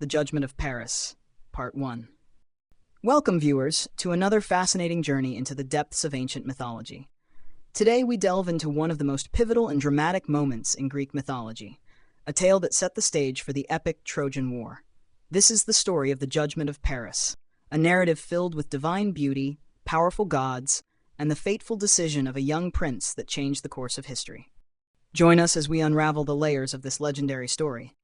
The Judgment of Paris, Part 1. Welcome, viewers, to another fascinating journey into the depths of ancient mythology. Today we delve into one of the most pivotal and dramatic moments in Greek mythology, a tale that set the stage for the epic Trojan War. This is the story of the Judgment of Paris, a narrative filled with divine beauty, powerful gods, and the fateful decision of a young prince that changed the course of history. Join us as we unravel the layers of this legendary story,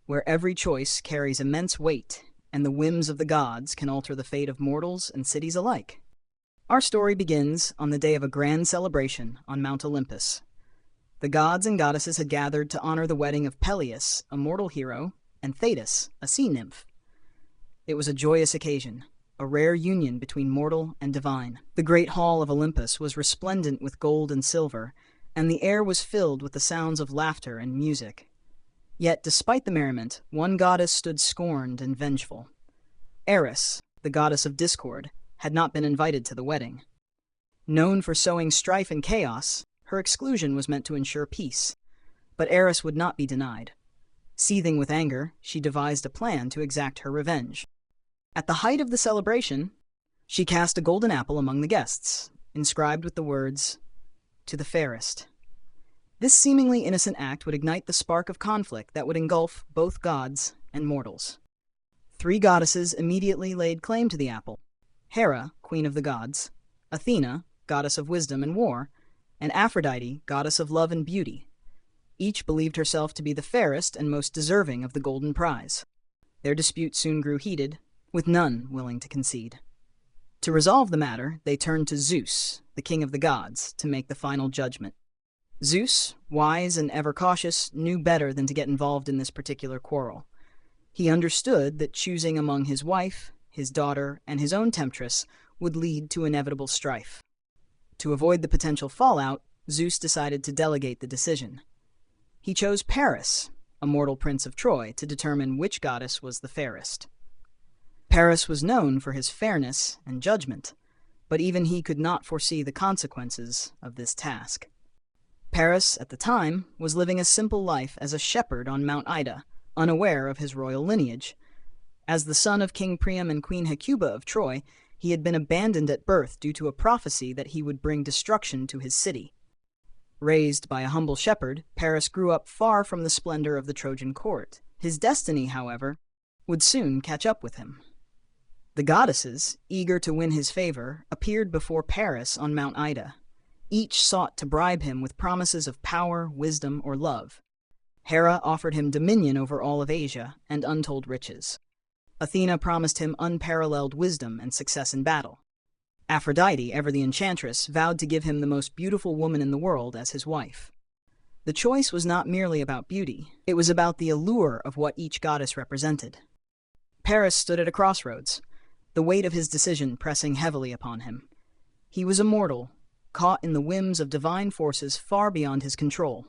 where every choice carries immense weight, and the whims of the gods can alter the fate of mortals and cities alike. Our story begins on the day of a grand celebration on Mount Olympus. The gods and goddesses had gathered to honor the wedding of Peleus, a mortal hero, and Thetis, a sea nymph. It was a joyous occasion, a rare union between mortal and divine. The great hall of Olympus was resplendent with gold and silver, and the air was filled with the sounds of laughter and music. Yet, despite the merriment, one goddess stood scorned and vengeful. Eris, the goddess of discord, had not been invited to the wedding. Known for sowing strife and chaos, her exclusion was meant to ensure peace. But Eris would not be denied. Seething with anger, she devised a plan to exact her revenge. At the height of the celebration, she cast a golden apple among the guests, inscribed with the words, "To the fairest." This seemingly innocent act would ignite the spark of conflict that would engulf both gods and mortals. Three goddesses immediately laid claim to the apple: Hera, queen of the gods; Athena, goddess of wisdom and war; and Aphrodite, goddess of love and beauty. Each believed herself to be the fairest and most deserving of the golden prize. Their dispute soon grew heated, with none willing to concede. To resolve the matter, they turned to Zeus, the king of the gods, to make the final judgment. Zeus, wise and ever cautious, knew better than to get involved in this particular quarrel. He understood that choosing among his wife, his daughter, and his own temptress would lead to inevitable strife. To avoid the potential fallout, Zeus decided to delegate the decision. He chose Paris, a mortal prince of Troy, to determine which goddess was the fairest. Paris was known for his fairness and judgment, but even he could not foresee the consequences of this task. Paris, at the time, was living a simple life as a shepherd on Mount Ida, unaware of his royal lineage. As the son of King Priam and Queen Hecuba of Troy, he had been abandoned at birth due to a prophecy that he would bring destruction to his city. Raised by a humble shepherd, Paris grew up far from the splendor of the Trojan court. His destiny, however, would soon catch up with him. The goddesses, eager to win his favor, appeared before Paris on Mount Ida. Each sought to bribe him with promises of power, wisdom, or love. Hera offered him dominion over all of Asia and untold riches. Athena promised him unparalleled wisdom and success in battle. Aphrodite, ever the enchantress, vowed to give him the most beautiful woman in the world as his wife. The choice was not merely about beauty. It was about the allure of what each goddess represented. Paris stood at a crossroads, the weight of his decision pressing heavily upon him. He was a mortal, caught in the whims of divine forces far beyond his control.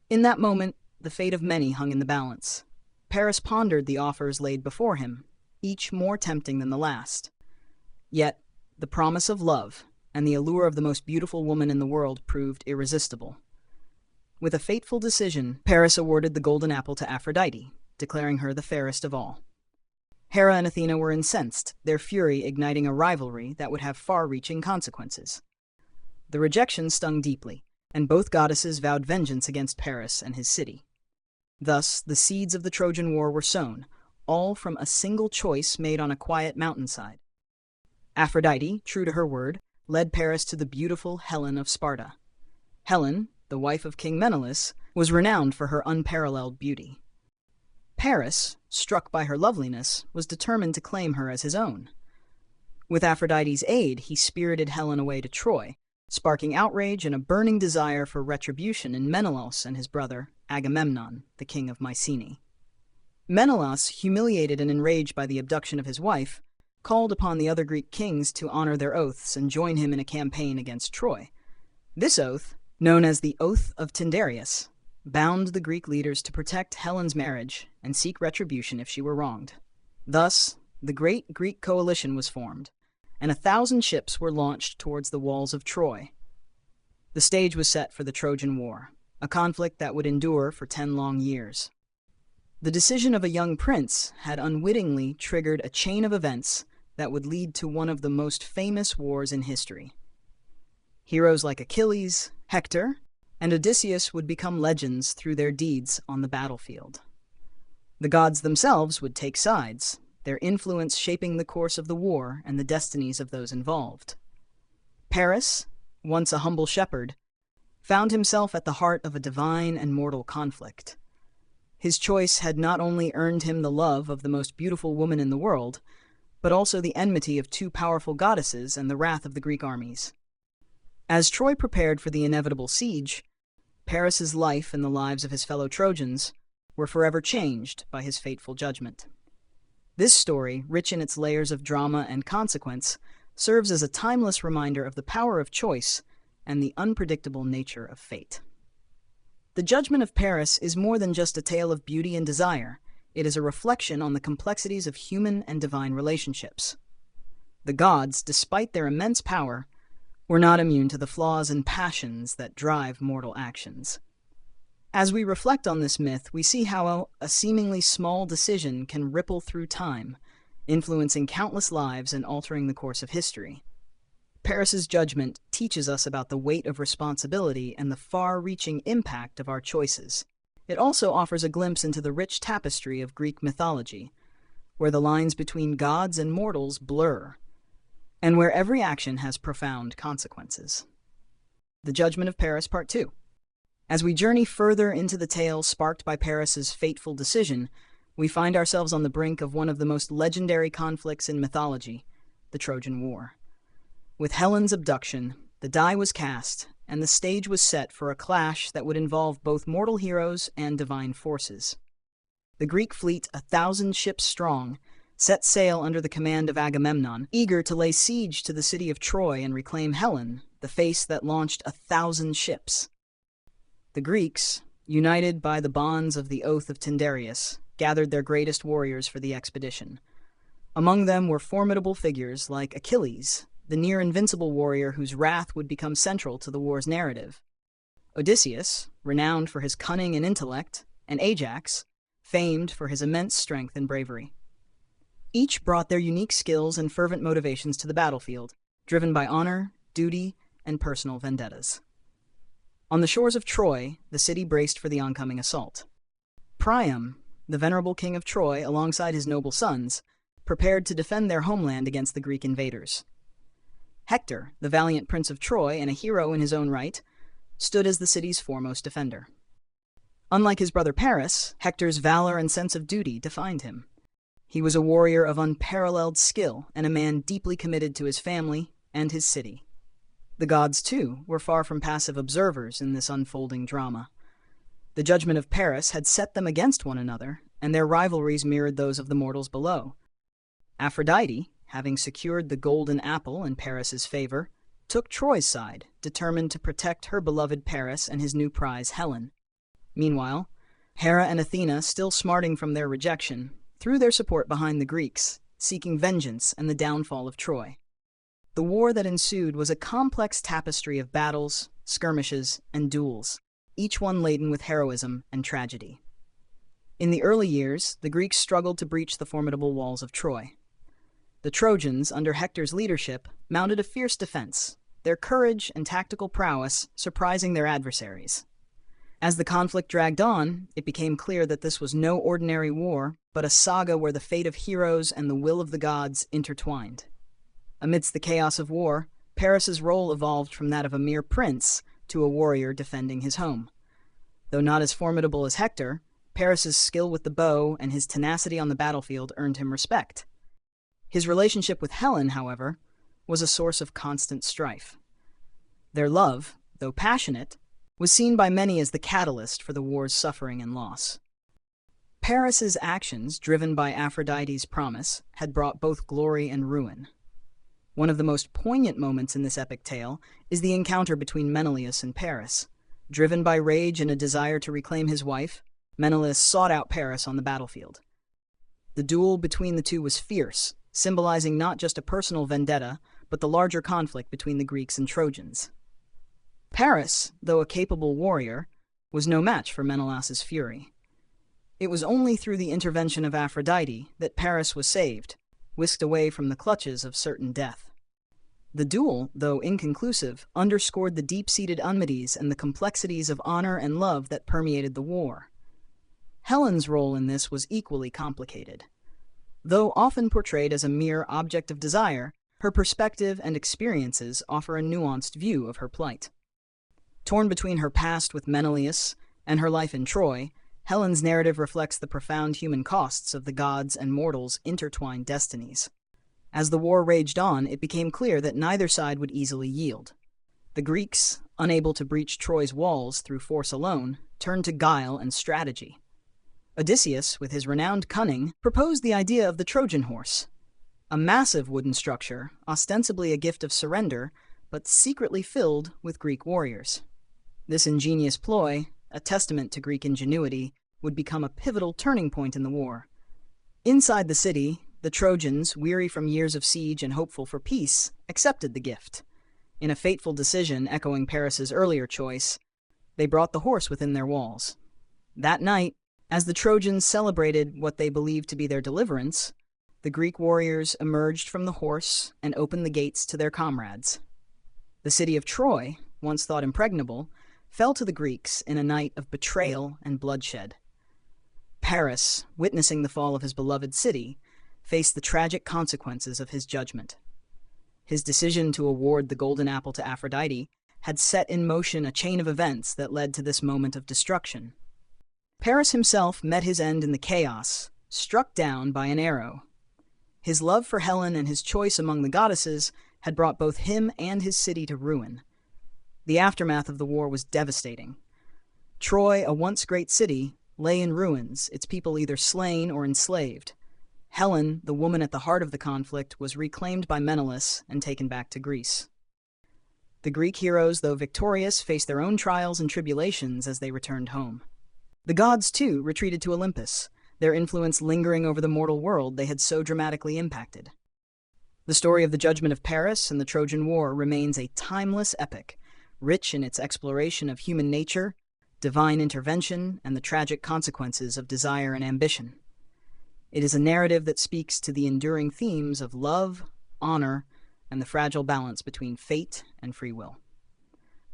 In that moment, the fate of many hung in the balance. Paris pondered the offers laid before him, each more tempting than the last. Yet, the promise of love and the allure of the most beautiful woman in the world proved irresistible. With a fateful decision, Paris awarded the golden apple to Aphrodite, declaring her the fairest of all. Hera and Athena were incensed, their fury igniting a rivalry that would have far-reaching consequences. The rejection stung deeply, and both goddesses vowed vengeance against Paris and his city. Thus, the seeds of the Trojan War were sown, all from a single choice made on a quiet mountainside. Aphrodite, true to her word, led Paris to the beautiful Helen of Sparta. Helen, the wife of King Menelaus, was renowned for her unparalleled beauty. Paris, struck by her loveliness, was determined to claim her as his own. With Aphrodite's aid, he spirited Helen away to Troy, sparking outrage and a burning desire for retribution in Menelaus and his brother, Agamemnon, the king of Mycenae. Menelaus, humiliated and enraged by the abduction of his wife, called upon the other Greek kings to honor their oaths and join him in a campaign against Troy. This oath, known as the Oath of Tyndareus, bound the Greek leaders to protect Helen's marriage and seek retribution if she were wronged. Thus, the great Greek coalition was formed, and 1,000 ships were launched towards the walls of Troy. The stage was set for the Trojan War, a conflict that would endure for 10 long years. The decision of a young prince had unwittingly triggered a chain of events that would lead to one of the most famous wars in history. Heroes like Achilles, Hector, and Odysseus would become legends through their deeds on the battlefield. The gods themselves would take sides, their influence shaping the course of the war and the destinies of those involved. Paris, once a humble shepherd, found himself at the heart of a divine and mortal conflict. His choice had not only earned him the love of the most beautiful woman in the world, but also the enmity of two powerful goddesses and the wrath of the Greek armies. As Troy prepared for the inevitable siege, Paris's life and the lives of his fellow Trojans were forever changed by his fateful judgment. This story, rich in its layers of drama and consequence, serves as a timeless reminder of the power of choice and the unpredictable nature of fate. The judgment of Paris is more than just a tale of beauty and desire. It is a reflection on the complexities of human and divine relationships. The gods, despite their immense power, were not immune to the flaws and passions that drive mortal actions. As we reflect on this myth, we see how a seemingly small decision can ripple through time, influencing countless lives and altering the course of history. Paris's judgment teaches us about the weight of responsibility and the far-reaching impact of our choices. It also offers a glimpse into the rich tapestry of Greek mythology, where the lines between gods and mortals blur, and where every action has profound consequences. The Judgment of Paris, Part 2. As we journey further into the tale sparked by Paris's fateful decision, we find ourselves on the brink of one of the most legendary conflicts in mythology, the Trojan War. With Helen's abduction, the die was cast, and the stage was set for a clash that would involve both mortal heroes and divine forces. The Greek fleet, 1,000 ships strong, set sail under the command of Agamemnon, eager to lay siege to the city of Troy and reclaim Helen, the face that launched 1,000 ships. The Greeks, united by the bonds of the Oath of Tyndareus, gathered their greatest warriors for the expedition. Among them were formidable figures like Achilles, the near-invincible warrior whose wrath would become central to the war's narrative; Odysseus, renowned for his cunning and intellect; and Ajax, famed for his immense strength and bravery. Each brought their unique skills and fervent motivations to the battlefield, driven by honor, duty, and personal vendettas. On the shores of Troy, the city braced for the oncoming assault. Priam, the venerable king of Troy, alongside his noble sons, prepared to defend their homeland against the Greek invaders. Hector, the valiant prince of Troy and a hero in his own right, stood as the city's foremost defender. Unlike his brother Paris, Hector's valor and sense of duty defined him. He was a warrior of unparalleled skill and a man deeply committed to his family and his city. The gods, too, were far from passive observers in this unfolding drama. The judgment of Paris had set them against one another, and their rivalries mirrored those of the mortals below. Aphrodite, having secured the golden apple in Paris's favor, took Troy's side, determined to protect her beloved Paris and his new prize Helen. Meanwhile, Hera and Athena, still smarting from their rejection, threw their support behind the Greeks, seeking vengeance and the downfall of Troy. The war that ensued was a complex tapestry of battles, skirmishes, and duels, each one laden with heroism and tragedy. In the early years, the Greeks struggled to breach the formidable walls of Troy. The Trojans, under Hector's leadership, mounted a fierce defense, their courage and tactical prowess surprising their adversaries. As the conflict dragged on, it became clear that this was no ordinary war, but a saga where the fate of heroes and the will of the gods intertwined. Amidst the chaos of war, Paris's role evolved from that of a mere prince to a warrior defending his home. Though not as formidable as Hector, Paris's skill with the bow and his tenacity on the battlefield earned him respect. His relationship with Helen, however, was a source of constant strife. Their love, though passionate, was seen by many as the catalyst for the war's suffering and loss. Paris's actions, driven by Aphrodite's promise, had brought both glory and ruin. One of the most poignant moments in this epic tale is the encounter between Menelaus and Paris. Driven by rage and a desire to reclaim his wife, Menelaus sought out Paris on the battlefield. The duel between the two was fierce, symbolizing not just a personal vendetta, but the larger conflict between the Greeks and Trojans. Paris, though a capable warrior, was no match for Menelaus's fury. It was only through the intervention of Aphrodite that Paris was saved, whisked away from the clutches of certain death. The duel, though inconclusive, underscored the deep-seated enmities and the complexities of honor and love that permeated the war. Helen's role in this was equally complicated. Though often portrayed as a mere object of desire, her perspective and experiences offer a nuanced view of her plight. Torn between her past with Menelaus and her life in Troy, Helen's narrative reflects the profound human costs of the gods' and mortals' intertwined destinies. As the war raged on, it became clear that neither side would easily yield. The Greeks, unable to breach Troy's walls through force alone, turned to guile and strategy. Odysseus, with his renowned cunning, proposed the idea of the Trojan horse, a massive wooden structure, ostensibly a gift of surrender, but secretly filled with Greek warriors. This ingenious ploy, a testament to Greek ingenuity, would become a pivotal turning point in the war. Inside the city, the Trojans, weary from years of siege and hopeful for peace, accepted the gift. In a fateful decision echoing Paris's earlier choice, they brought the horse within their walls. That night, as the Trojans celebrated what they believed to be their deliverance, the Greek warriors emerged from the horse and opened the gates to their comrades. The city of Troy, once thought impregnable, fell to the Greeks in a night of betrayal and bloodshed. Paris, witnessing the fall of his beloved city, faced the tragic consequences of his judgment. His decision to award the golden apple to Aphrodite had set in motion a chain of events that led to this moment of destruction. Paris himself met his end in the chaos, struck down by an arrow. His love for Helen and his choice among the goddesses had brought both him and his city to ruin. The aftermath of the war was devastating. Troy, a once great city, lay in ruins, its people either slain or enslaved. Helen, the woman at the heart of the conflict, was reclaimed by Menelaus and taken back to Greece. The Greek heroes, though victorious, faced their own trials and tribulations as they returned home. The gods, too, retreated to Olympus, their influence lingering over the mortal world they had so dramatically impacted. The story of the judgment of Paris and the Trojan War remains a timeless epic, rich in its exploration of human nature, divine intervention, and the tragic consequences of desire and ambition. It is a narrative that speaks to the enduring themes of love, honor, and the fragile balance between fate and free will.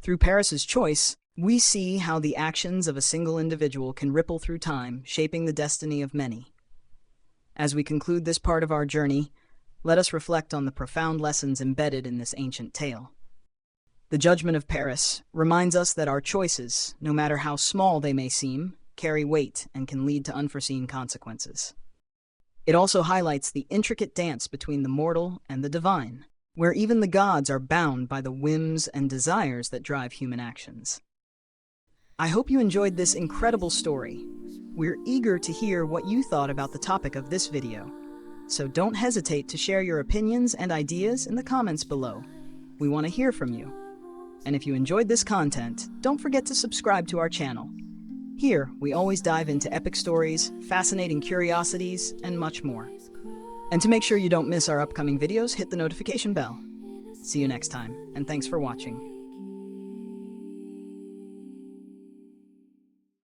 Through Paris's choice, we see how the actions of a single individual can ripple through time, shaping the destiny of many. As we conclude this part of our journey, let us reflect on the profound lessons embedded in this ancient tale. The judgment of Paris reminds us that our choices, no matter how small they may seem, carry weight and can lead to unforeseen consequences. It also highlights the intricate dance between the mortal and the divine, where even the gods are bound by the whims and desires that drive human actions. I hope you enjoyed this incredible story. We're eager to hear what you thought about the topic of this video, so don't hesitate to share your opinions and ideas in the comments below. We want to hear from you. And if you enjoyed this content, don't forget to subscribe to our channel. Here, we always dive into epic stories, fascinating curiosities, and much more. And to make sure you don't miss our upcoming videos, hit the notification bell. See you next time, and thanks for watching.